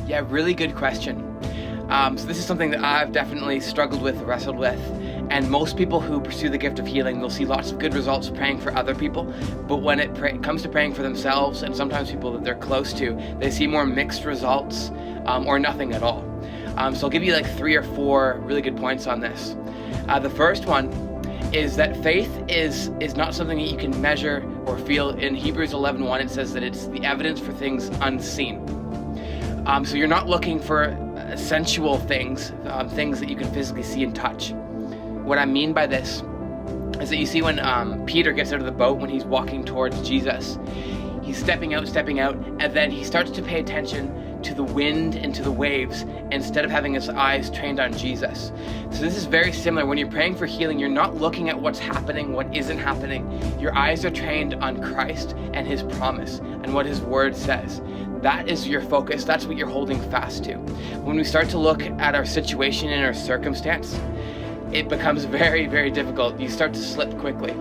Yeah, really good question. So this is something that I've definitely struggled with, wrestled with, and most people who pursue the gift of healing will see lots of good results praying for other people, but when it comes to praying for themselves, and sometimes people that they're close to, they see more mixed results or nothing at all. So I'll give you like 3 or 4 really good points on this. The first one is that faith is not something that you can measure or feel. In Hebrews 11:1, it says that it's the evidence for things unseen. So you're not looking for sensual things, things that you can physically see and touch. What I mean by this is that you see when Peter gets out of the boat when he's walking towards Jesus, he's stepping out, and then he starts to pay attention to the wind and to the waves instead of having his eyes trained on Jesus. So this is very similar. When you're praying for healing, you're not looking at what's happening, what isn't happening. Your eyes are trained on Christ and his promise and what his word says. That is your focus. That's what you're holding fast to. When we start to look at our situation and our circumstance, it becomes very, very difficult. You start to slip quickly.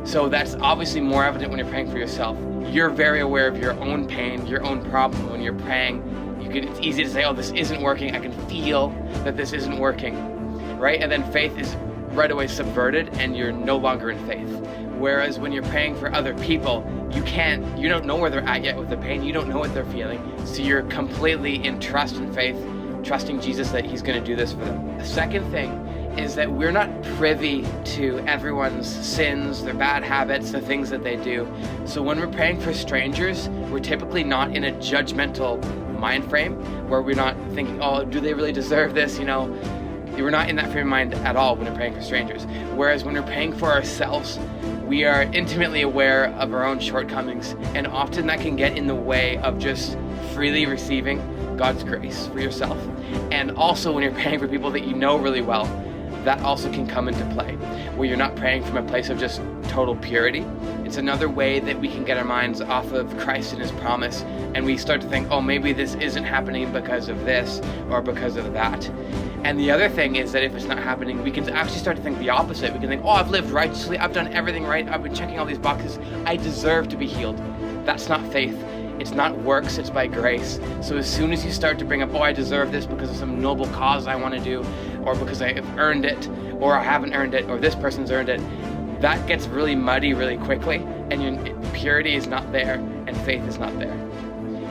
So that's obviously more evident when you're praying for yourself. You're very aware of your own pain, your own problem. When you're praying, it's easy to say, oh, this isn't working. I can feel that this isn't working, right? And then faith is right away subverted and you're no longer in faith. Whereas when you're praying for other people, you don't know where they're at yet with the pain. You don't know what they're feeling. So you're completely in trust and faith, trusting Jesus that he's going to do this for them. The second thing is that we're not privy to everyone's sins, their bad habits, the things that they do. So when we're praying for strangers, we're typically not in a judgmental mind frame where we're not thinking, oh, do they really deserve this? We're not in that frame of mind at all when we're praying for strangers. Whereas when we're praying for ourselves, we are intimately aware of our own shortcomings, and often that can get in the way of just freely receiving God's grace for yourself. And also when you're praying for people that you know really well, that also can come into play, where you're not praying from a place of just total purity. It's another way that we can get our minds off of Christ and his promise, and we start to think, oh, maybe this isn't happening because of this or because of that. And the other thing is that if it's not happening, we can actually start to think the opposite. We can think, oh, I've lived righteously, I've done everything right, I've been checking all these boxes, I deserve to be healed. That's not faith. It's not works, it's by grace. So as soon as you start to bring up, oh, I deserve this because of some noble cause I want to do, or because I have earned it, or I haven't earned it, or this person's earned it, that gets really muddy really quickly, and your purity is not there, and faith is not there.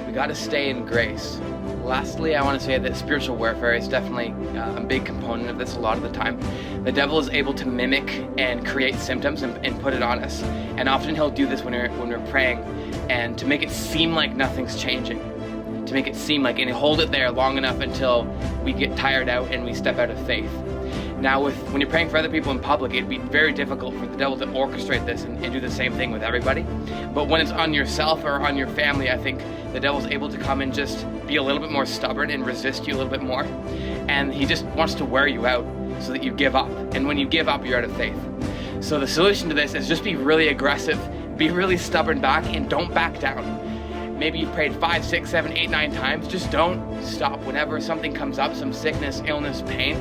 We got to stay in grace. Lastly, I want to say that spiritual warfare is definitely a big component of this a lot of the time. The devil is able to mimic and create symptoms and put it on us. And often he'll do this when we're praying, and to make it seem like nothing's changing. To make it seem like, and hold it there long enough until we get tired out and we step out of faith. Now, when you're praying for other people in public, it'd be very difficult for the devil to orchestrate this and do the same thing with everybody. But when it's on yourself or on your family, I think the devil's able to come and just be a little bit more stubborn and resist you a little bit more. And he just wants to wear you out so that you give up. And when you give up, you're out of faith. So the solution to this is just be really aggressive, be really stubborn back, and don't back down. Maybe you've prayed 5, 6, 7, 8, 9 times. Just don't stop. Whenever something comes up, some sickness, illness, pain,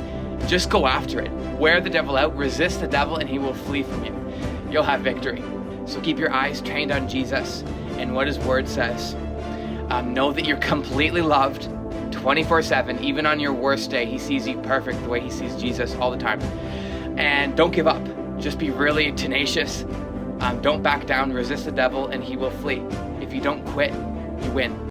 just go after it. Wear the devil out, resist the devil, and he will flee from you. You'll have victory. So keep your eyes trained on Jesus and what his word says. Know that you're completely loved 24/7. Even on your worst day, he sees you perfect the way he sees Jesus all the time. And don't give up. Just be really tenacious. Don't back down. Resist the devil, and he will flee. If you don't quit, you win.